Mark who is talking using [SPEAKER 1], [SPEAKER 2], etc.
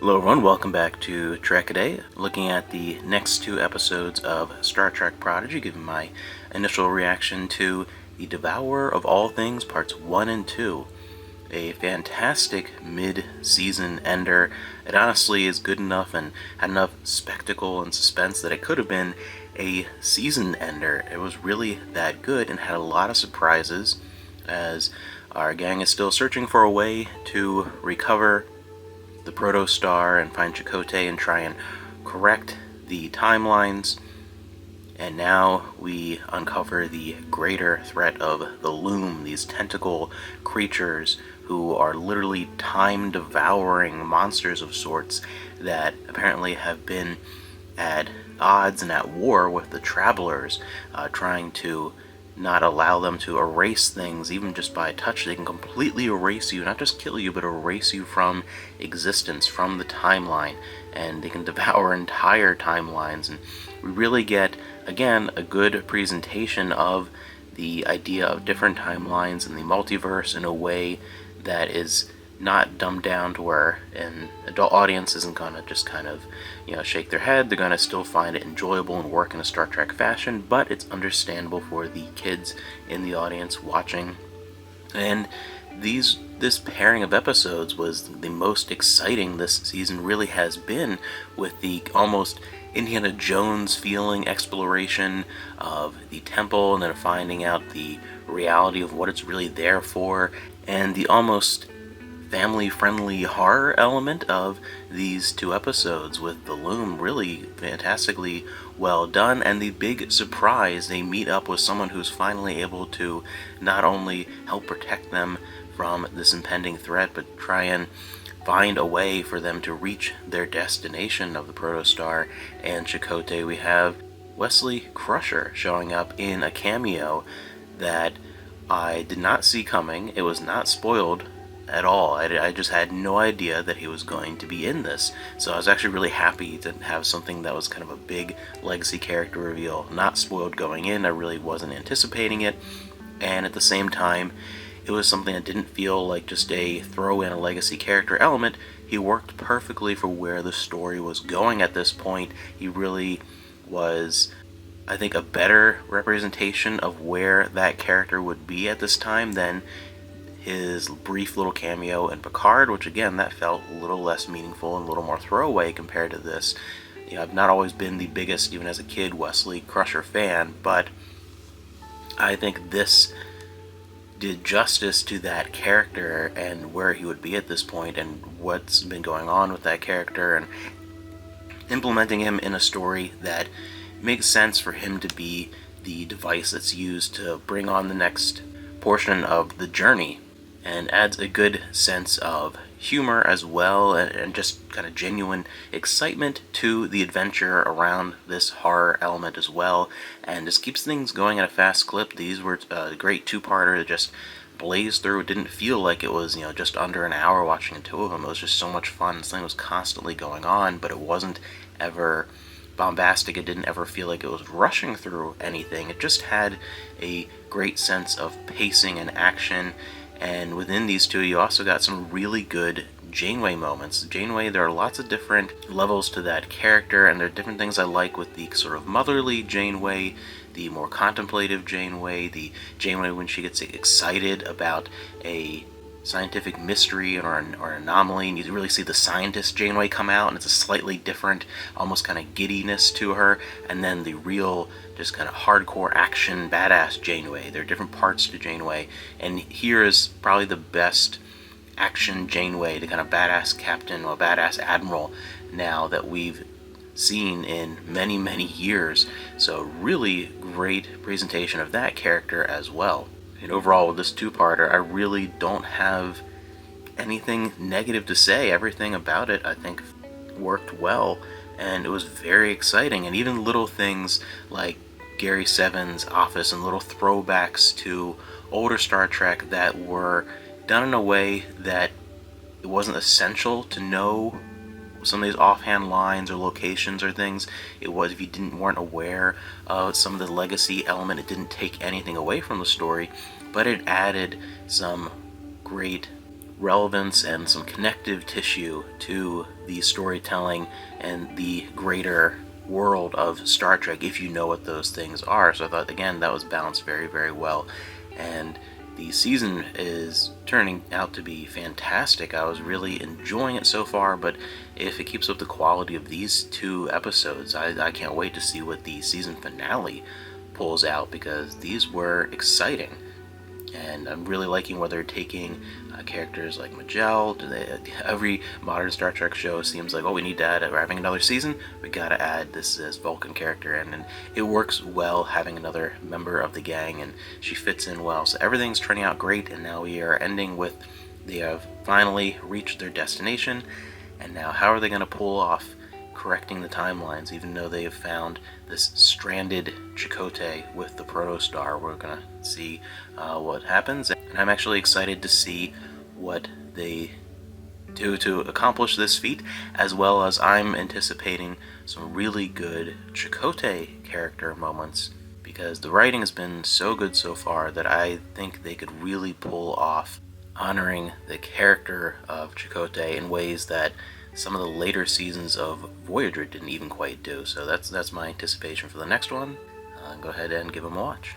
[SPEAKER 1] Hello everyone, welcome back to Trek A Day, looking at the next two episodes of Star Trek Prodigy, giving my initial reaction to the Devourer of All Things Parts 1 and 2. A fantastic mid-season ender. It honestly is good enough and had enough spectacle and suspense that it could have been a season ender. It was really that good and had a lot of surprises, as our gang is still searching for a way to recover the Protostar and find Chakotay and try and correct the timelines. And now we uncover the greater threat of the Loom, these tentacle creatures who are literally time-devouring monsters of sorts that apparently have been at odds and at war with the Travelers, trying to not allow them to erase things, even just by a touch. They can completely erase you, not just kill you, but erase you from existence, from the timeline, and they can devour entire timelines. And we really get, again, a good presentation of the idea of different timelines and the multiverse in a way that is not dumbed down to where an adult audience isn't gonna just kind of, shake their head. They're gonna still find it enjoyable and work in a Star Trek fashion, but it's understandable for the kids in the audience watching. And this pairing of episodes was the most exciting this season really has been, with the almost Indiana Jones feeling exploration of the temple and then finding out the reality of what it's really there for, and the almost family-friendly horror element of these two episodes with the Loom really fantastically well done. And the big surprise, they meet up with someone who's finally able to not only help protect them from this impending threat, but try and find a way for them to reach their destination of the Protostar and Chakotay. We have Wesley Crusher showing up in a cameo that I did not see coming. It was not spoiled at all. I just had no idea that he was going to be in this. So I was actually really happy to have something that was kind of a big legacy character reveal not spoiled going in. I really wasn't anticipating it. And at the same time, it was something that didn't feel like just a throw in a legacy character element. He worked perfectly for where the story was going at this point. He really was, I think, a better representation of where that character would be at this time than his brief little cameo in Picard, which again, that felt a little less meaningful and a little more throwaway compared to this. I've not always been the biggest, even as a kid, Wesley Crusher fan, but I think this did justice to that character and where he would be at this point and what's been going on with that character, and implementing him in a story that makes sense for him to be the device that's used to bring on the next portion of the journey, and adds a good sense of humor as well, and just kind of genuine excitement to the adventure around this horror element as well, and just keeps things going at a fast clip. These were a great two-parter that just blazed through. It didn't feel like it was, just under an hour watching the two of them. It was just so much fun. Something was constantly going on, but it wasn't ever bombastic. It didn't ever feel like it was rushing through anything. It just had a great sense of pacing and action. And within these two, you also got some really good Janeway moments. Janeway, there are lots of different levels to that character, and there are different things I like with the sort of motherly Janeway, the more contemplative Janeway, the Janeway when she gets excited about a scientific mystery or an anomaly, and you really see the scientist Janeway come out, and it's a slightly different, almost kind of giddiness to her. And then the real, just kind of hardcore action badass Janeway. There are different parts to Janeway, and here is probably the best action Janeway, the kind of badass captain or badass admiral now that we've seen in many, many years. So really great presentation of that character as well. And overall, with this two-parter, I really don't have anything negative to say. Everything about it, I think, worked well, and it was very exciting. And even little things like Gary Seven's office and little throwbacks to older Star Trek that were done in a way that it wasn't essential to know some of these offhand lines or locations or things. It was, if you weren't aware of some of the legacy element, it didn't take anything away from the story, but it added some great relevance and some connective tissue to the storytelling and the greater world of Star Trek if you know what those things are. So I thought, again, that was balanced very, very well. And the season is turning out to be fantastic. I was really enjoying it so far, but if it keeps up the quality of these 2 episodes, I can't wait to see what the season finale pulls out, because these were exciting. And I'm really liking where they're taking characters like Majel. Every modern Star Trek show seems like, oh, we need to add, we're having another season, we gotta add this Vulcan character, and it works well having another member of the gang, and she fits in well. So everything's turning out great, and now we are ending with they have finally reached their destination, and now how are they going to pull off correcting the timelines, even though they have found this stranded Chakotay with the protostar? We're going to see what happens, and I'm actually excited to see what they do to accomplish this feat, as well as I'm anticipating some really good Chakotay character moments, because the writing has been so good so far that I think they could really pull off honoring the character of Chakotay in ways that some of the later seasons of Voyager didn't even quite do. So that's my anticipation for the next one. Go ahead and give them a watch.